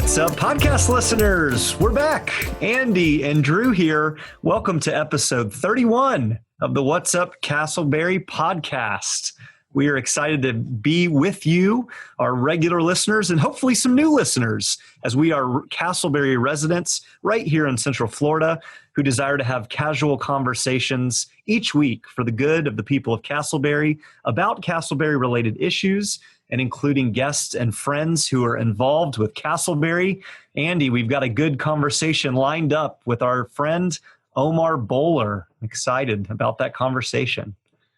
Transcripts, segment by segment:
What's up, podcast listeners? We're back. Andy and Drew here. Welcome to episode 31 of the What's Up Castleberry podcast. We are excited to be with you, our regular listeners, and hopefully some new listeners, as we are Castleberry residents right here in Central Florida who desire to have casual conversations each week for the good of the people of Castleberry about Castleberry-related issues, and including guests and friends who are involved with Castleberry. Andy, we've got a good conversation lined up with our friend Omar Bohler. Excited about that conversation.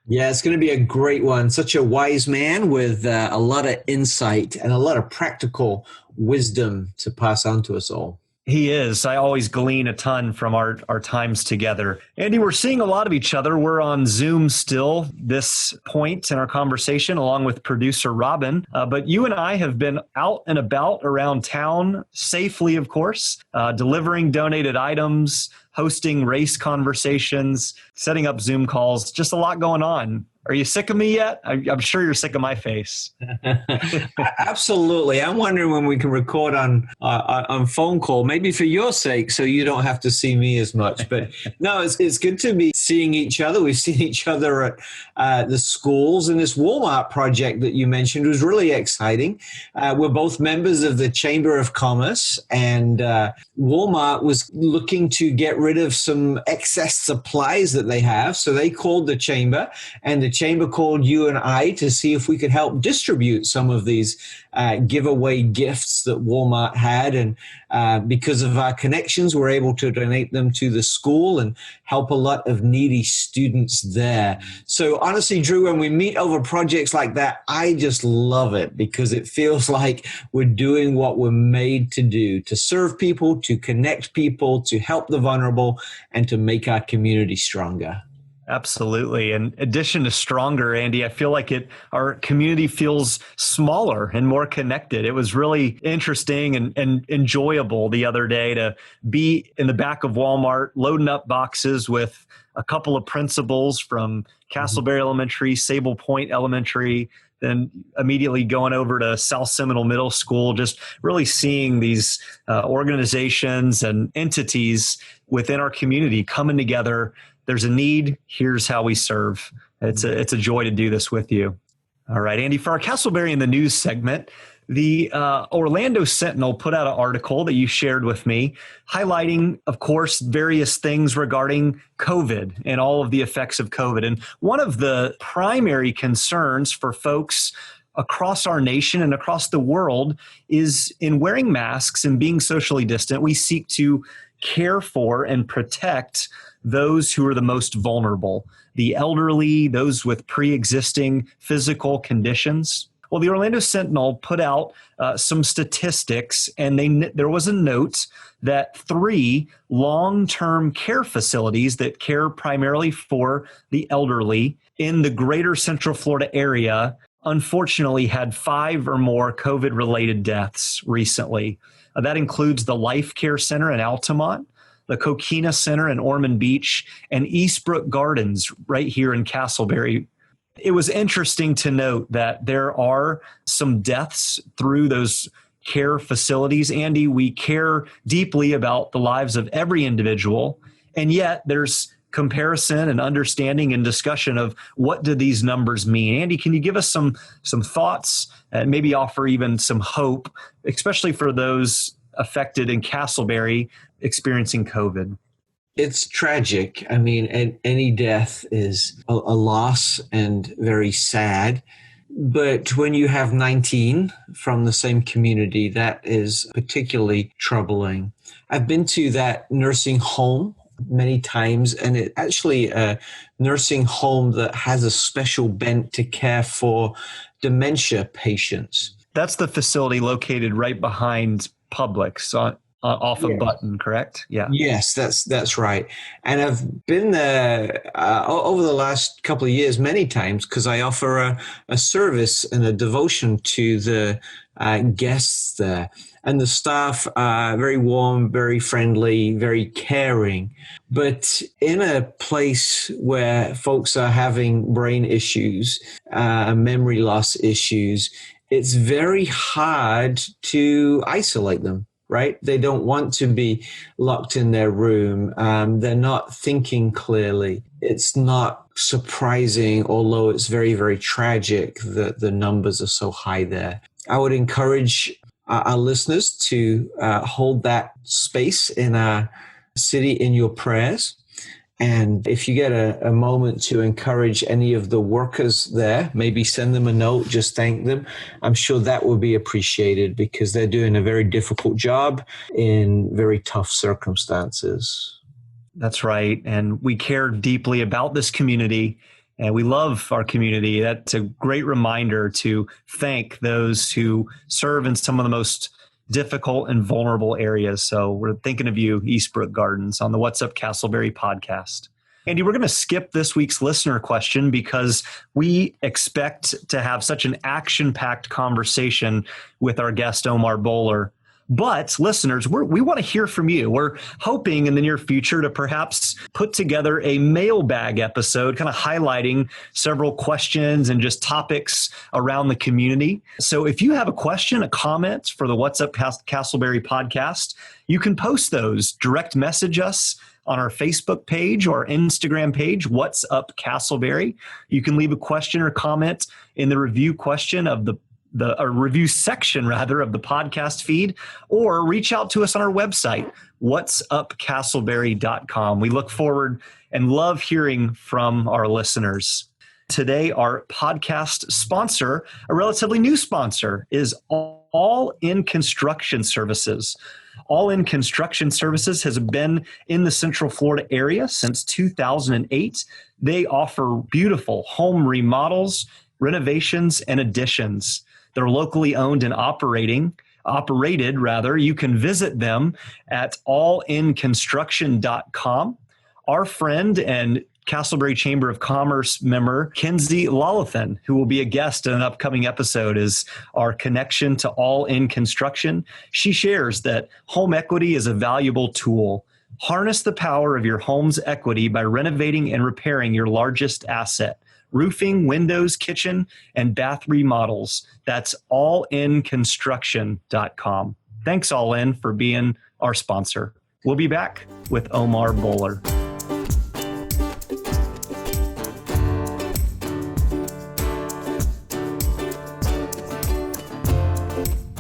Yeah, it's going to be a great one. Such a wise man with a lot of insight and a lot of practical wisdom to pass on to us all. He is. I always glean a ton from our times together. Andy, we're seeing a lot of each other. We're on Zoom still this point in our conversation, along with producer Robin. But you and I have been out and about around town safely, of course, delivering donated items, hosting race conversations, setting up Zoom calls, just a lot going on. Are you sick of me yet? I'm sure you're sick of my face. Absolutely. I'm wondering when we can record on phone call, maybe for your sake, so you don't have to see me as much. But no, it's good to be seeing each other. We've seen each other at the schools, and this Walmart project that you mentioned was really exciting. We're both members of the Chamber of Commerce, and Walmart was looking to get rid of some excess supplies that they have. So they called the Chamber, and the Chamber called you and I to see if we could help distribute some of these giveaway gifts that Walmart had. And because of our connections, we're able to donate them to the school and help a lot of needy students there. So honestly, Drew, when we meet over projects like that, I just love it because it feels like we're doing what we're made to do, to serve people, to connect people, to help the vulnerable, and to make our community stronger. Absolutely. In addition to stronger, Andy, I feel like our community feels smaller and more connected. It was really interesting and enjoyable the other day to be in the back of Walmart, loading up boxes with a couple of principals from Castleberry Elementary, Sable Point Elementary, then immediately going over to South Seminole Middle School, just really seeing these organizations and entities within our community coming together. There's a need. Here's how we serve. It's a joy to do this with you. All right, Andy, for our Castleberry in the News segment, the Orlando Sentinel put out an article that you shared with me, highlighting, of course, various things regarding COVID and all of the effects of COVID. And one of the primary concerns for folks across our nation and across the world is in wearing masks and being socially distant, we seek to care for and protect those who are the most vulnerable, the elderly, those with pre-existing physical conditions. Well, the Orlando Sentinel put out some statistics, and there was a note that 3 long-term care facilities that care primarily for the elderly in the greater Central Florida area unfortunately had 5 or more COVID-related deaths recently. That includes the Life Care Center in Altamont, the Coquina Center in Ormond Beach, and Eastbrook Gardens right here in Castleberry. It was interesting to note that there are some deaths through those care facilities. Andy, we care deeply about the lives of every individual, and yet there's comparison and understanding and discussion of what do these numbers mean. Andy, can you give us some thoughts and maybe offer even some hope, especially for those affected in Castleberry experiencing COVID? It's tragic. I mean, any death is a loss and very sad. But when you have 19 from the same community, that is particularly troubling. I've been to that nursing home many times, and it's actually a nursing home that has a special bent to care for dementia patients. That's the facility located right behind Publix off of Button, correct? Yeah. Yes, that's right. And I've been there over the last couple of years many times because I offer a service and a devotion to the guests there. And the staff are very warm, very friendly, very caring. But in a place where folks are having brain issues, memory loss issues, it's very hard to isolate them. right? They don't want to be locked in their room. They're not thinking clearly. It's not surprising, although it's very, very tragic that the numbers are so high there. I would encourage our listeners to hold that space in our city in your prayers. And if you get a moment to encourage any of the workers there, maybe send them a note, just thank them. I'm sure that will be appreciated because they're doing a very difficult job in very tough circumstances. That's right. And we care deeply about this community and we love our community. That's a great reminder to thank those who serve in some of the most difficult and vulnerable areas. So we're thinking of you, Eastbrook Gardens, on the What's Up Castleberry podcast. Andy, we're going to skip this week's listener question because we expect to have such an action-packed conversation with our guest, Omar Bohler. But listeners, we want to hear from you. We're hoping in the near future to perhaps put together a mailbag episode, kind of highlighting several questions and just topics around the community. So if you have a question, a comment for the What's Up Castleberry podcast, you can post those. Direct message us on our Facebook page or Instagram page, What's Up Castleberry. You can leave a question or comment in the review question of the review section rather of the podcast feed, or reach out to us on our website, whatsupcastleberry.com. We look forward and love hearing from our listeners. Today, our podcast sponsor, a relatively new sponsor, is All In Construction Services. All In Construction Services has been in the Central Florida area since 2008. They offer beautiful home remodels, renovations, and additions. They're locally owned and operated. You can visit them at allinconstruction.com. Our friend and Castleberry Chamber of Commerce member, Kenzie Lolithan, who will be a guest in an upcoming episode, is our connection to All In Construction. She shares that home equity is a valuable tool. Harness the power of your home's equity by renovating and repairing your largest asset. Roofing, windows, kitchen, and bath remodels. That's allinconstruction.com. Thanks, All In, for being our sponsor. We'll be back with Omar Bohler.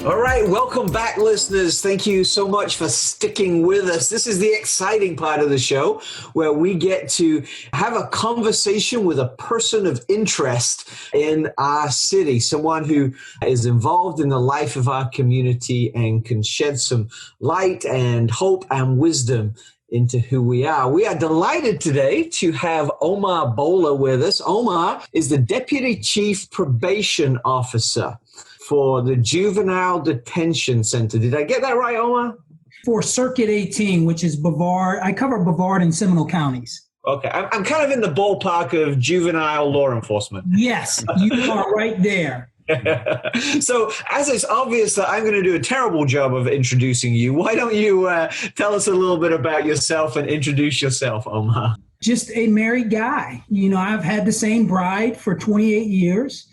All right, welcome back, listeners. Thank you so much for sticking with us. This is the exciting part of the show where we get to have a conversation with a person of interest in our city, someone who is involved in the life of our community and can shed some light and hope and wisdom into who we are. We are delighted today to have Omar Bohler with us. Omar is the Deputy Chief Probation Officer for the Juvenile Detention Center. Did I get that right, Omar? For Circuit 18, which is Brevard. I cover Brevard and Seminole counties. Okay, I'm kind of in the ballpark of juvenile law enforcement. Yes, you are right there. So, as it's obvious that I'm going to do a terrible job of introducing you, why don't you tell us a little bit about yourself and introduce yourself, Omar? Just a married guy. You know, I've had the same bride for 28 years.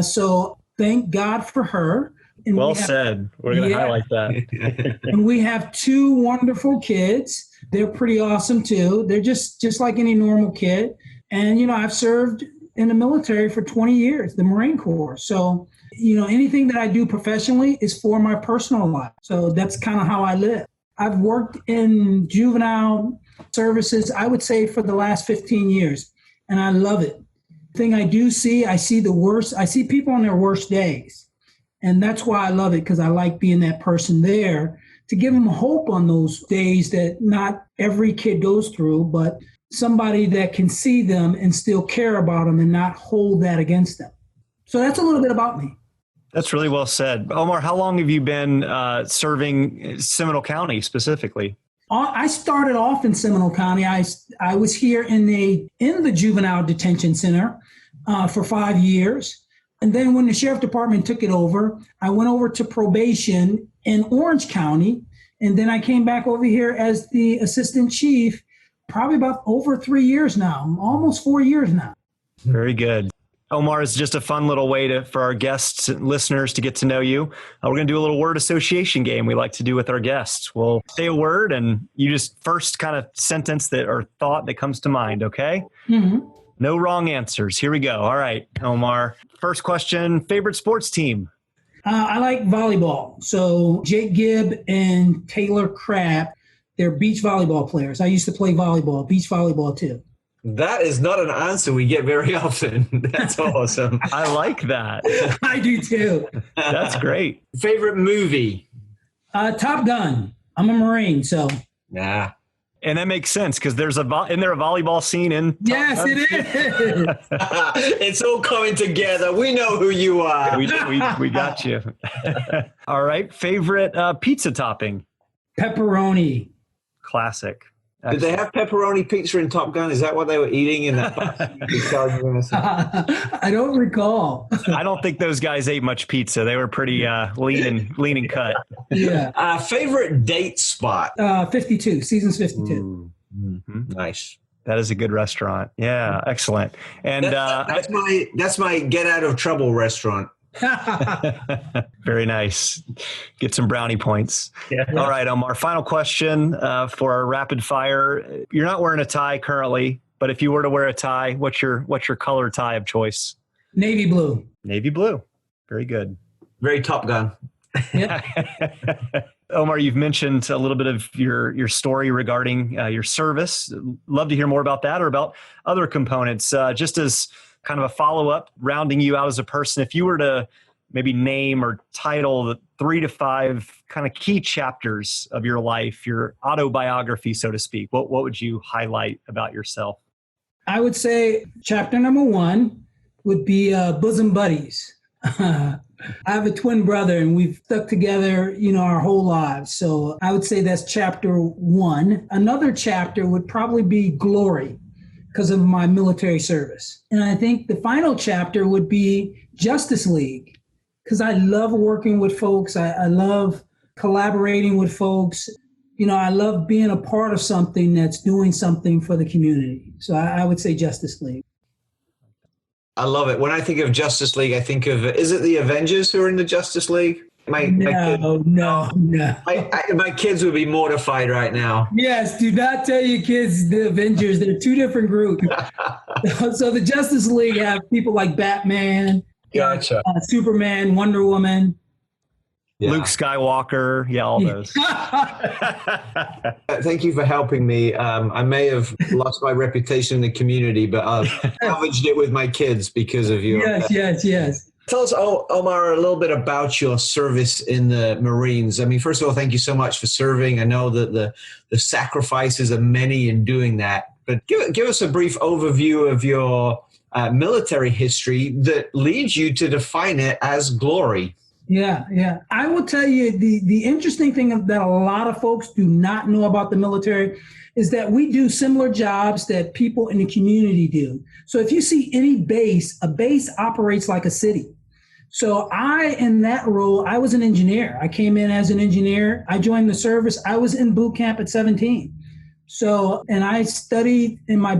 So thank God for her. And well said. We're going to highlight that. And we have two wonderful kids. They're pretty awesome too. They're just like any normal kid. And, you know, I've served in the military for 20 years, the Marine Corps. So, you know, anything that I do professionally is for my personal life. So that's kind of how I live. I've worked in juvenile services, I would say, for the last 15 years. And I love it. The thing I do see, I see the worst. I see people on their worst days. And that's why I love it, because I like being that person there to give them hope on those days that not every kid goes through, but somebody that can see them and still care about them and not hold that against them. So that's a little bit about me. That's really well said. Omar, how long have you been serving Seminole County specifically? I started off in Seminole County. I was here in the Juvenile Detention Center for 5 years. And then when the Sheriff Department took it over, I went over to probation in Orange County. And then I came back over here as the Assistant Chief, probably about over 3 years now, almost 4 years now. Very good. Omar, is just a fun little way for our guests and listeners to get to know you. We're going to do a little word association game we like to do with our guests. We'll say a word and you just first kind of sentence that or thought that comes to mind, okay? Mm-hmm. No wrong answers. Here we go. All right, Omar. First question, favorite sports team? I like volleyball. So Jake Gibb and Taylor Crabb, they're beach volleyball players. I used to play volleyball, beach volleyball too. That is not an answer we get very often. That's awesome. I like that. I do too. That's great. Favorite movie? Top Gun. I'm a Marine, so. Nah. And that makes sense because isn't there a volleyball scene in Top Yes, Gun? it is. It's all coming together. We know who you are. We got you. All right. Favorite pizza topping? Pepperoni. Classic. Did they have pepperoni pizza in Top Gun? Is that what they were eating in that? I don't recall. I don't think those guys ate much pizza. They were pretty lean and cut. Yeah. Favorite date spot? 52. Seasons 52. Mm-hmm. Nice. That is a good restaurant. Yeah, excellent. And that's my get out of trouble restaurant. Very nice. Get some brownie points. Yeah. All right, Omar. Final question for our rapid fire. You're not wearing a tie currently, but if you were to wear a tie, what's your color tie of choice? Navy blue. Navy blue. Very good. Very Top Gun. Yep. Omar, you've mentioned a little bit of your story regarding your service. Love to hear more about that or about other components. Just as kind of a follow-up, rounding you out as a person, if you were to maybe name or title the 3 to 5 kind of key chapters of your life, your autobiography, so to speak, what would you highlight about yourself? I would say chapter number 1 would be bosom buddies. I have a twin brother and we've stuck together, our whole lives. So I would say that's chapter 1. Another chapter would probably be glory, because of my military service. And I think the final chapter would be Justice League, because I love working with folks. I love collaborating with folks. I love being a part of something that's doing something for the community. So I would say Justice League. I love it. When I think of Justice League, I think of, is it the Avengers who are in the Justice League? No. My kids would be mortified right now. Yes, do not tell your kids the Avengers. They're 2 different groups. So the Justice League have people like Batman, Gotcha. Superman, Wonder Woman. Yeah. Luke Skywalker. Yeah, all those. Thank you for helping me. I may have lost my reputation in the community, but I've salvaged it with my kids because of you. Yes. Tell us, Omar, a little bit about your service in the Marines. I mean, first of all, thank you so much for serving. I know that the sacrifices are many in doing that, but give us a brief overview of your military history that leads you to define it as glory. Yeah. I will tell you the interesting thing that a lot of folks do not know about the military is that we do similar jobs that people in the community do. So if you see any base, a base operates like a city. So in that role, I was an engineer. I came in as an engineer. I joined the service. I was in boot camp at 17. So, and I studied in my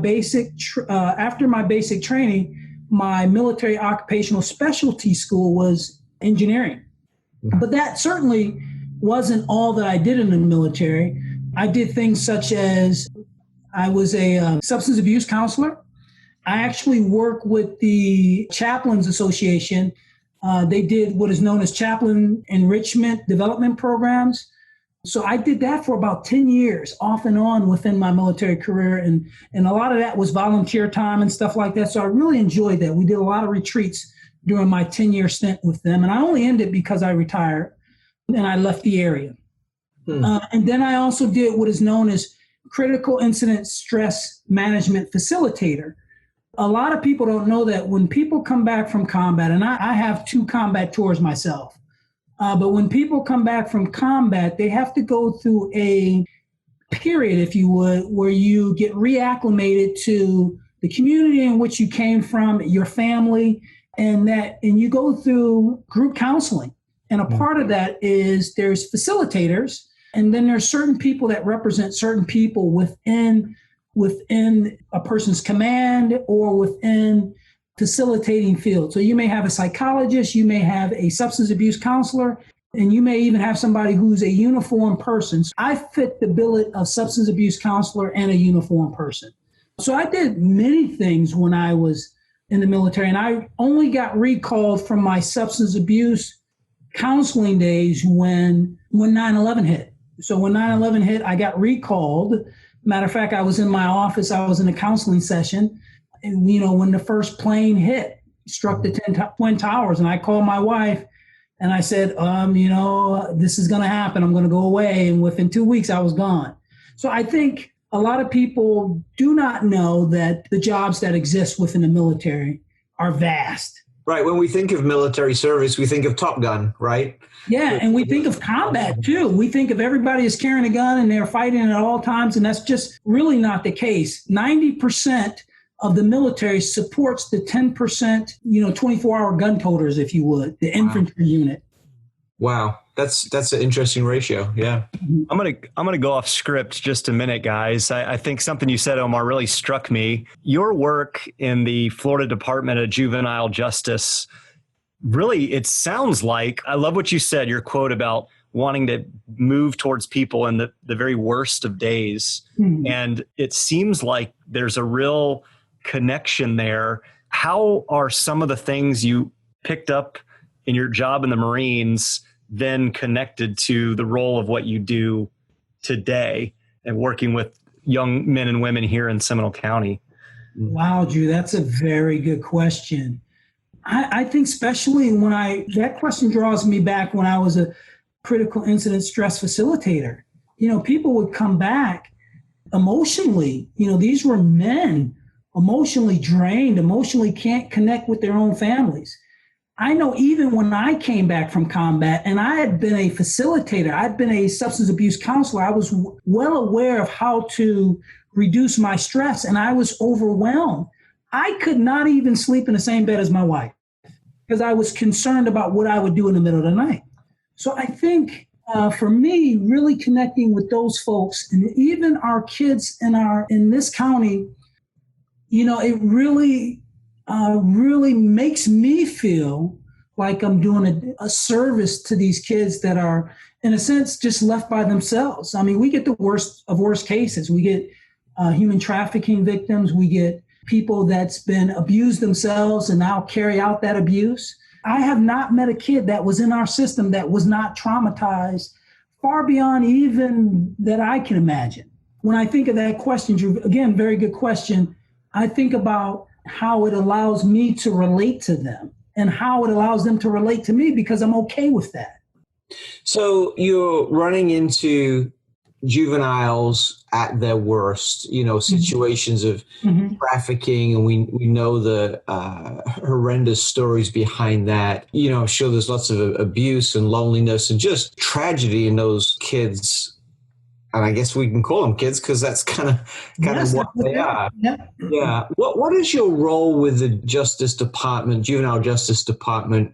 after my basic training, my military occupational specialty school was engineering. But that certainly wasn't all that I did in the military. I did things such as I was a substance abuse counselor. I actually work with the Chaplains Association. They did what is known as chaplain enrichment development programs. So I did that for about 10 years off and on within my military career. And a lot of that was volunteer time and stuff like that. So I really enjoyed that. We did a lot of retreats during my 10-year stint with them. And I only ended because I retired and I left the area. And then I also did what is known as critical incident stress management facilitator. A lot of people don't know that when people come back from combat, and I have 2 combat tours myself, but when people come back from combat, they have to go through a period, if you would, where you get reacclimated to the community in which you came from, your family, and you go through group counseling. And a part of that is there's facilitators, and then there's certain people that represent certain people within a person's command or within facilitating field. So you may have a psychologist, you may have a substance abuse counselor, and you may even have somebody who's a uniformed person. So I fit the billet of substance abuse counselor and a uniformed person. So I did many things when I was in the military, and I only got recalled from my substance abuse counseling days when 9/11 hit. So when 9/11 hit, I got recalled. Matter of fact, I was in my office, I was in a counseling session, and, when the first plane hit, struck the Twin Towers, and I called my wife and I said, this is going to happen. I'm going to go away. And within 2 weeks, I was gone. So I think a lot of people do not know that the jobs that exist within the military are vast. Right. When we think of military service, we think of Top Gun, right? Yeah. And we think of combat too. We think of everybody is carrying a gun and they're fighting at all times. And that's just really not the case. 90% of the military supports the 10%, 24-hour gun toters, if you would, the infantry unit. Wow. That's an interesting ratio. Yeah. I'm gonna go off script just a minute, guys. I think something you said, Omar, really struck me. Your work in the Florida Department of Juvenile Justice, really, it sounds like, I love what you said, your quote about wanting to move towards people in the very worst of days. Mm-hmm. And it seems like there's a real connection there. How are some of the things you picked up in your job in the Marines then connected to the role of what you do today and working with young men and women here in Seminole County? Wow, Drew, that's a very good question. I think especially that question draws me back when I was a critical incident stress facilitator. People would come back emotionally. These were men emotionally drained, emotionally can't connect with their own families. I know even when I came back from combat and I had been a facilitator, I'd been a substance abuse counselor, I was well aware of how to reduce my stress, and I was overwhelmed. I could not even sleep in the same bed as my wife because I was concerned about what I would do in the middle of the night. So I think for me, really connecting with those folks and even our kids in this county, it really makes me feel like I'm doing a service to these kids that are, in a sense, just left by themselves. I mean, we get the worst of worst cases. We get human trafficking victims. We get people that's been abused themselves and now carry out that abuse. I have not met a kid that was in our system that was not traumatized far beyond even that I can imagine. When I think of that question, Drew, again, very good question, I think about how it allows me to relate to them and how it allows them to relate to me because I'm okay with that. So you're running into juveniles at their worst, situations of trafficking, and we know the horrendous stories behind that. I'm sure there's lots of abuse and loneliness and just tragedy in those kids. And I guess we can call them kids because that's kind of what they are. Yeah. What is your role with the Justice Department, Juvenile Justice Department,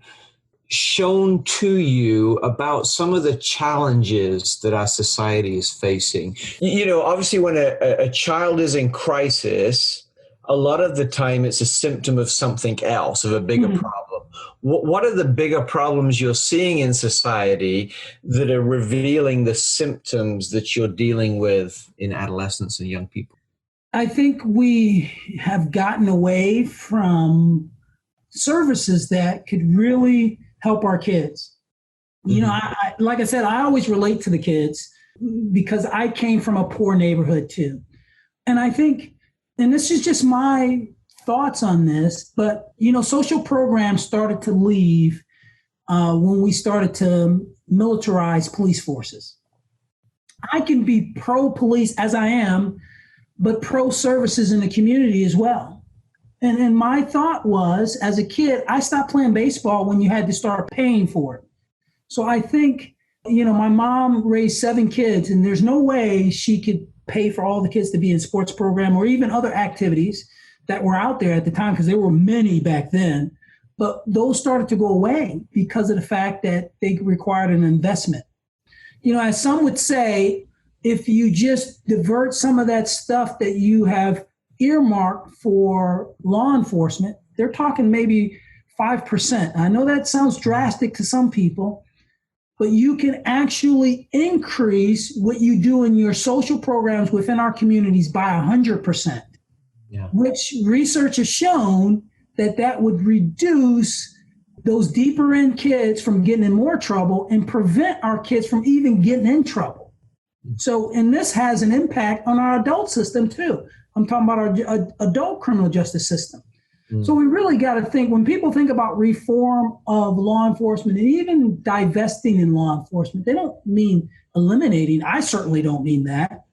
shown to you about some of the challenges that our society is facing? Obviously when a child is in crisis, a lot of the time it's a symptom of something else, of a bigger problem. What are the bigger problems you're seeing in society that are revealing the symptoms that you're dealing with in adolescents and young people? I think we have gotten away from services that could really help our kids. I like I said, I always relate to the kids because I came from a poor neighborhood too. And I think, and this is just my thoughts on this, but, social programs started to leave when we started to militarize police forces. I can be pro-police as I am, but pro-services in the community as well. And my thought was, as a kid, I stopped playing baseball when you had to start paying for it. So I think, my mom raised 7 kids, and there's no way she could pay for all the kids to be in sports program or even other activities that were out there at the time, because there were many back then. But those started to go away because of the fact that they required an investment. As some would say, if you just divert some of that stuff that you have earmarked for law enforcement, they're talking maybe 5%. I know that sounds drastic to some people, but you can actually increase what you do in your social programs within our communities by 100%, which research has shown that would reduce those deeper end kids from getting in more trouble and prevent our kids from even getting in trouble. So, and this has an impact on our adult system too. I'm talking about our adult criminal justice system. So we really got to think, when people think about reform of law enforcement and even divesting in law enforcement, they don't mean eliminating. I certainly don't mean that,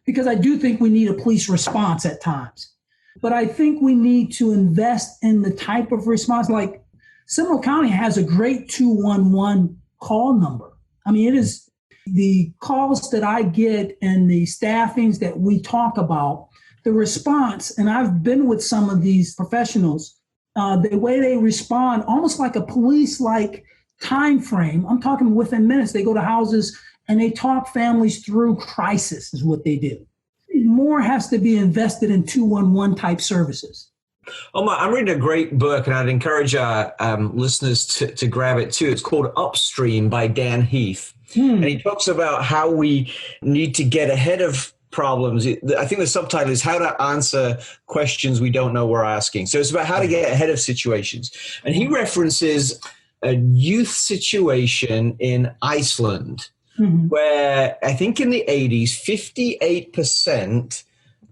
because I do think we need a police response at times. But I think we need to invest in the type of response. Like Seminole County has a great 211 call number. I mean, it is the calls that I get and the staffings that we talk about, the response, and I've been with some of these professionals, the way they respond, almost like a police-like time frame. I'm talking within minutes. They go to houses and they talk families through crisis is what they do. More has to be invested in 211 type services. Omar, I'm reading a great book, and I'd encourage our listeners to grab it too. It's called Upstream by Dan Heath. And he talks about how we need to get ahead of problems. I think the subtitle is How to Answer Questions We Don't Know We're Asking. So it's about how to get ahead of situations. And he references a youth situation in Iceland, where I think in the 80s, 58%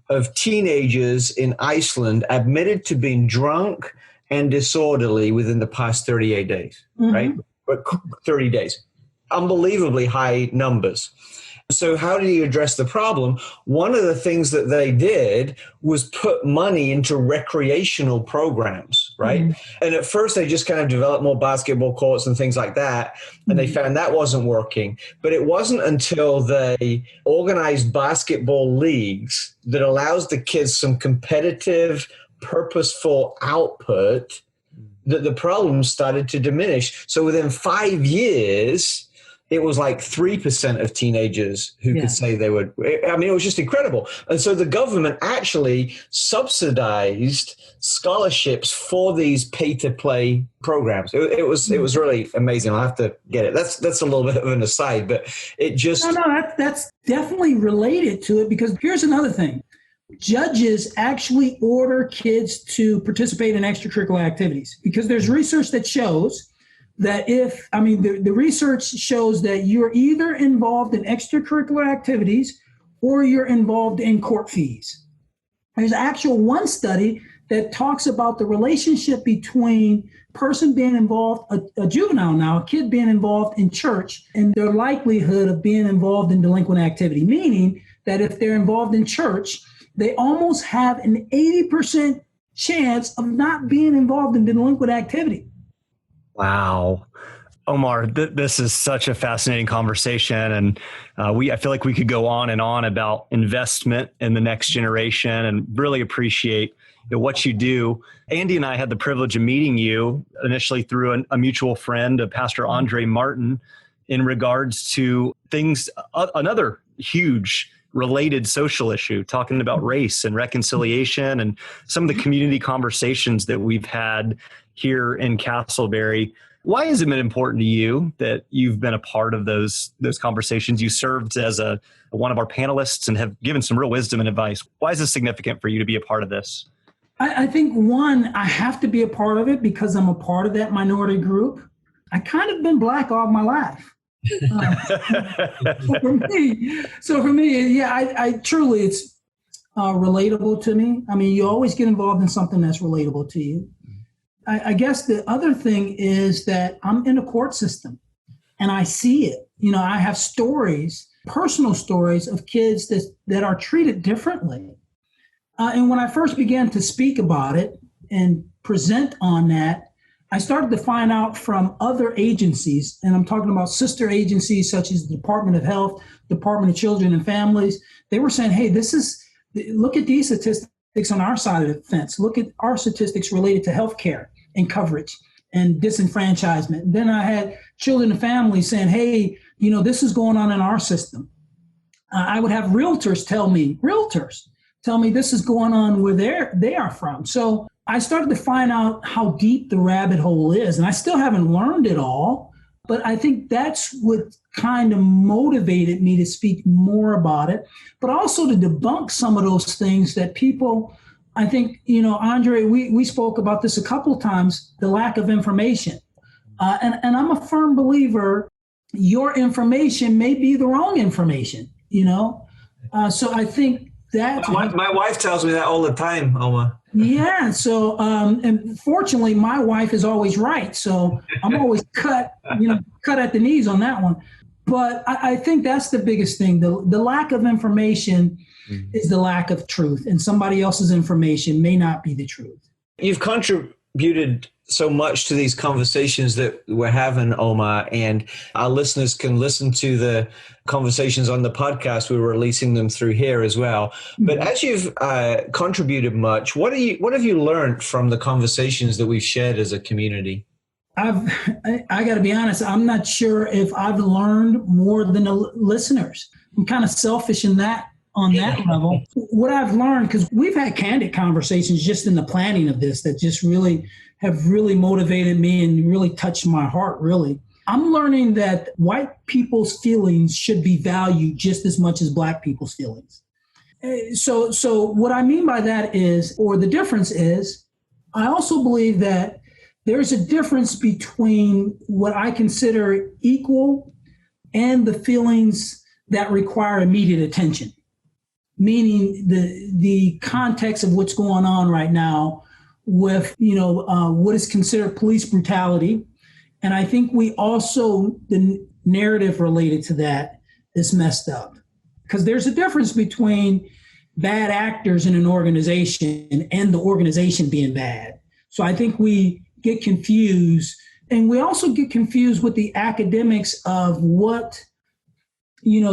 of teenagers in Iceland admitted to being drunk and disorderly within the past 38 days, right? But 30 days. Unbelievably high numbers. So how did he address the problem? One of the things that they did was put money into recreational programs, right? And at first they just kind of developed more basketball courts and things like that. And they found that wasn't working. But it wasn't until they organized basketball leagues that allows the kids some competitive, purposeful output that the problem started to diminish. So within 5 years, it was like 3% of teenagers who could say they would. I mean, it was just incredible. And so the government actually subsidized scholarships for these pay-to-play programs. It was really amazing. I'll have to get it. That's a little bit of an aside, but it just... No, that's definitely related to it, because here's another thing. Judges actually order kids to participate in extracurricular activities, because there's research that shows that the research shows that you're either involved in extracurricular activities or you're involved in court fees. There's actual one study that talks about the relationship between person being involved, a juvenile now, a kid being involved in church, and their likelihood of being involved in delinquent activity, meaning that if they're involved in church, they almost have an 80% chance of not being involved in delinquent activity. Wow. Omar, this is such a fascinating conversation. And I feel like we could go on and on about investment in the next generation, and really appreciate what you do. Andy and I had the privilege of meeting you initially through a mutual friend, Pastor Andre Martin, in regards to things, another huge related social issue, talking about race and reconciliation and some of the community conversations that we've had here in Castleberry. Why has it been important to you that you've been a part of those conversations? You served as one of our panelists and have given some real wisdom and advice. Why is it significant for you to be a part of this? I think, one, I have to be a part of it because I'm a part of that minority group. I kind of been Black all my life. So for me, I truly, it's relatable to me. I mean, you always get involved in something that's relatable to you. I guess the other thing is that I'm in a court system and I see it. I have stories, personal stories of kids that are treated differently. And when I first began to speak about it and present on that, I started to find out from other agencies, and I'm talking about sister agencies such as the Department of Health, Department of Children and Families. They were saying, hey, look at these statistics on our side of the fence. Look at our statistics related to healthcare and coverage and disenfranchisement. And then I had children and families saying, hey, this is going on in our system. I would have realtors tell me, tell me this is going on where they are from. So I started to find out how deep the rabbit hole is, and I still haven't learned it all, but I think that's what kind of motivated me to speak more about it, but also to debunk some of those things that people, I think, Andre, we spoke about this a couple of times, the lack of information. And I'm a firm believer, your information may be the wrong information, So I think that my wife tells me that all the time, Omar. Yeah. So, and fortunately, my wife is always right. So I'm always cut at the knees on that one. But I think that's the biggest thing. The lack of information is the lack of truth, and somebody else's information may not be the truth. You've contributed so much to these conversations that we're having, Omar, and our listeners can listen to the conversations on the podcast. We're releasing them through here as well. But as you've contributed much, what have you learned from the conversations that we've shared as a community? I got to be honest, I'm not sure if I've learned more than the listeners. I'm kind of selfish on that level. What I've learned, because we've had candid conversations just in the planning of this that just have really motivated me and really touched my heart, really. I'm learning that white people's feelings should be valued just as much as black people's feelings. So what I mean by that is, or the difference is, I also believe that there's a difference between what I consider equal and the feelings that require immediate attention, meaning the context of what's going on right now with, what is considered police brutality. And I think we also, the narrative related to that is messed up, because there's a difference between bad actors in an organization and the organization being bad. So I think we get confused, and we also get confused with the academics of what,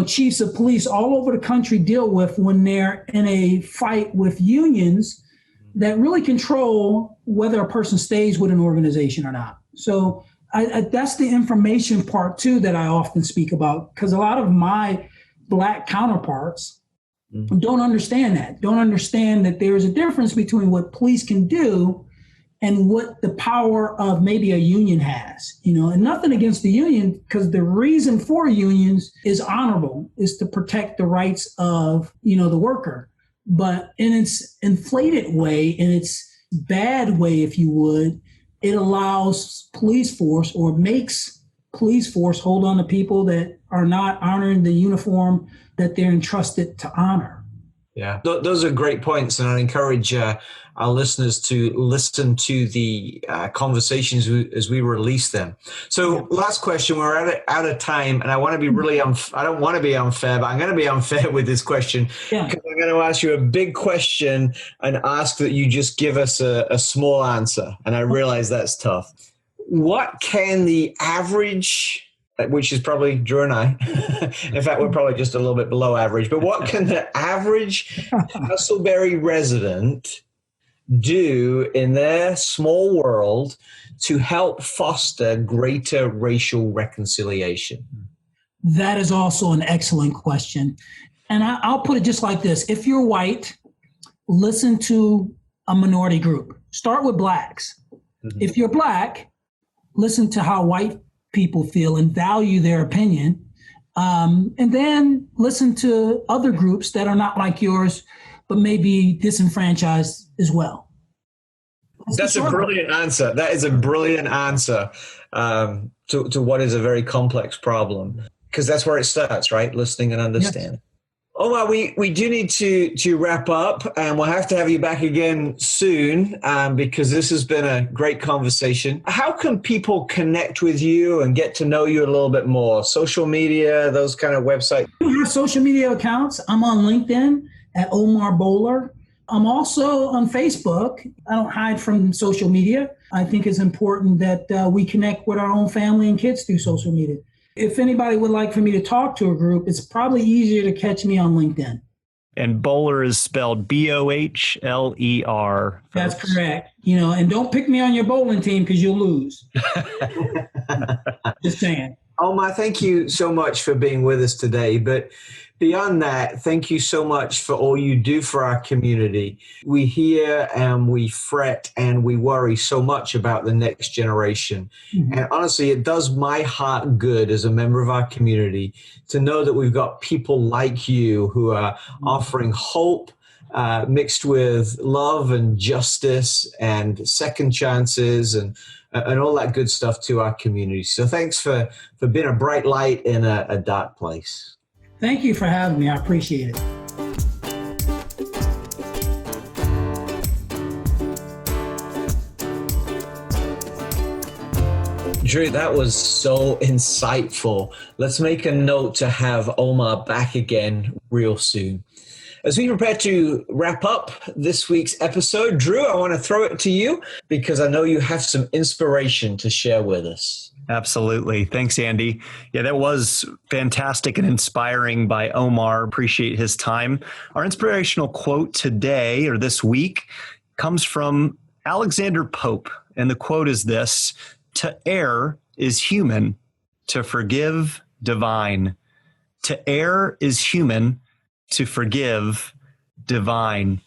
chiefs of police all over the country deal with when they're in a fight with unions that really control whether a person stays with an organization or not. So that's the information part too that I often speak about, because a lot of my black counterparts don't understand that there's a difference between what police can do and what the power of maybe a union has, and nothing against the union, because the reason for unions is honorable, is to protect the rights of, the worker. But in its inflated way, in its bad way, if you would, it allows police force, or makes police force, hold on to people that are not honoring the uniform that they're entrusted to honor. Yeah, those are great points, and I encourage our listeners to listen to the conversations as we release them. So, last question, we're out of time, and I want to be really I don't want to be unfair, but I'm going to be unfair with this question, because I'm going to ask you a big question and ask that you just give us a small answer, and I realize that's tough. What can the average, which is probably Drew and I. In fact, we're probably just a little bit below average. But what can the average Castleberry resident do in their small world to help foster greater racial reconciliation? That is also an excellent question. And I'll put it just like this. If you're white, listen to a minority group. Start with blacks. Mm-hmm. If you're black, listen to how white people feel and value their opinion. And then listen to other groups that are not like yours, but may be disenfranchised as well. That's a brilliant answer. That is a brilliant answer to what is a very complex problem, because that's where it starts, right? Listening and understanding. Yes. Omar, we do need to wrap up, and we'll have to have you back again soon, because this has been a great conversation. How can people connect with you and get to know you a little bit more? Social media, those kind of websites? We have social media accounts. I'm on LinkedIn at Omar Bohler. I'm also on Facebook. I don't hide from social media. I think it's important that we connect with our own family and kids through social media. If anybody would like for me to talk to a group, it's probably easier to catch me on LinkedIn. And Bohler is spelled Bohler. That's correct. And don't pick me on your bowling team, because you'll lose. Just saying. Omar, thank you so much for being with us today. But Beyond that, thank you so much for all you do for our community. We hear and we fret and we worry so much about the next generation. Mm-hmm. And honestly, it does my heart good as a member of our community to know that we've got people like you who are offering hope, mixed with love and justice and second chances and all that good stuff to our community. So thanks for being a bright light in a dark place. Thank you for having me. I appreciate it. Drew, that was so insightful. Let's make a note to have Omar back again real soon. As we prepare to wrap up this week's episode, Drew, I want to throw it to you because I know you have some inspiration to share with us. Absolutely. Thanks, Andy. Yeah, that was fantastic and inspiring by Omar. Appreciate his time. Our inspirational quote today or this week comes from Alexander Pope. And the quote is this: "To err is human, to forgive divine. To err is human, to forgive divine."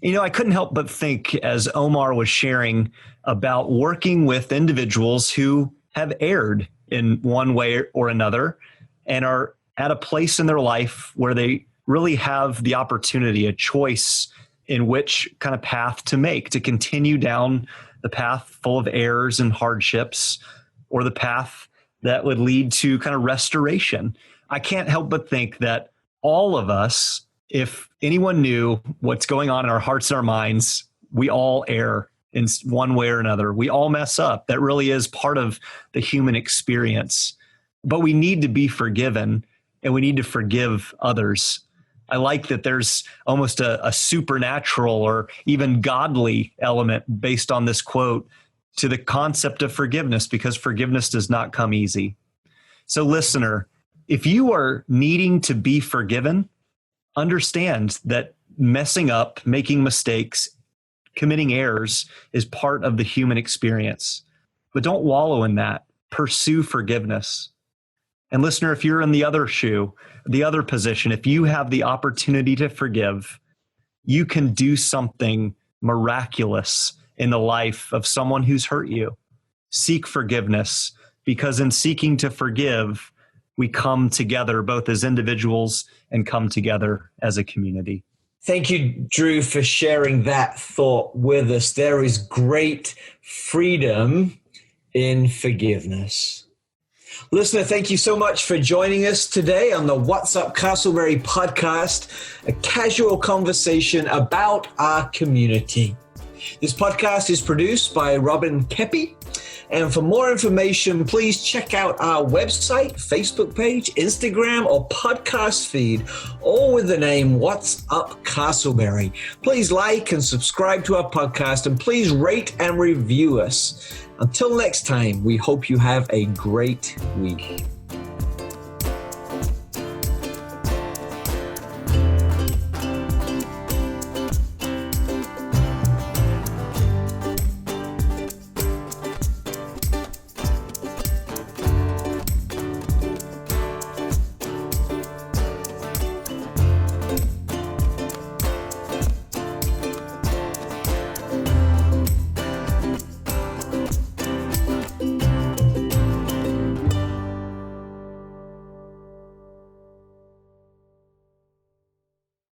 You know, I couldn't help but think as Omar was sharing about working with individuals who have erred in one way or another and are at a place in their life where they really have the opportunity, a choice in which kind of path to make, to continue down the path full of errors and hardships, or the path that would lead to kind of restoration. I can't help but think that all of us, if anyone knew what's going on in our hearts and our minds, we all err in one way or another. We all mess up. That really is part of the human experience. But we need to be forgiven, and we need to forgive others. I like that there's almost a supernatural or even godly element based on this quote to the concept of forgiveness, because forgiveness does not come easy. So listener, if you are needing to be forgiven, understand that messing up, making mistakes, committing errors is part of the human experience. But don't wallow in that. Pursue forgiveness. And listener, if you're in the other shoe, the other position, if you have the opportunity to forgive, you can do something miraculous in the life of someone who's hurt you. Seek forgiveness, because in seeking to forgive, we come together both as individuals and come together as a community. Thank you, Drew, for sharing that thought with us. There is great freedom in forgiveness. Listener, thank you so much for joining us today on the What's Up Castleberry podcast, a casual conversation about our community. This podcast is produced by Robin Kepi. And for more information, please check out our website, Facebook page, Instagram, or podcast feed, all with the name What's Up Castleberry. Please like and subscribe to our podcast, and please rate and review us. Until next time, we hope you have a great week.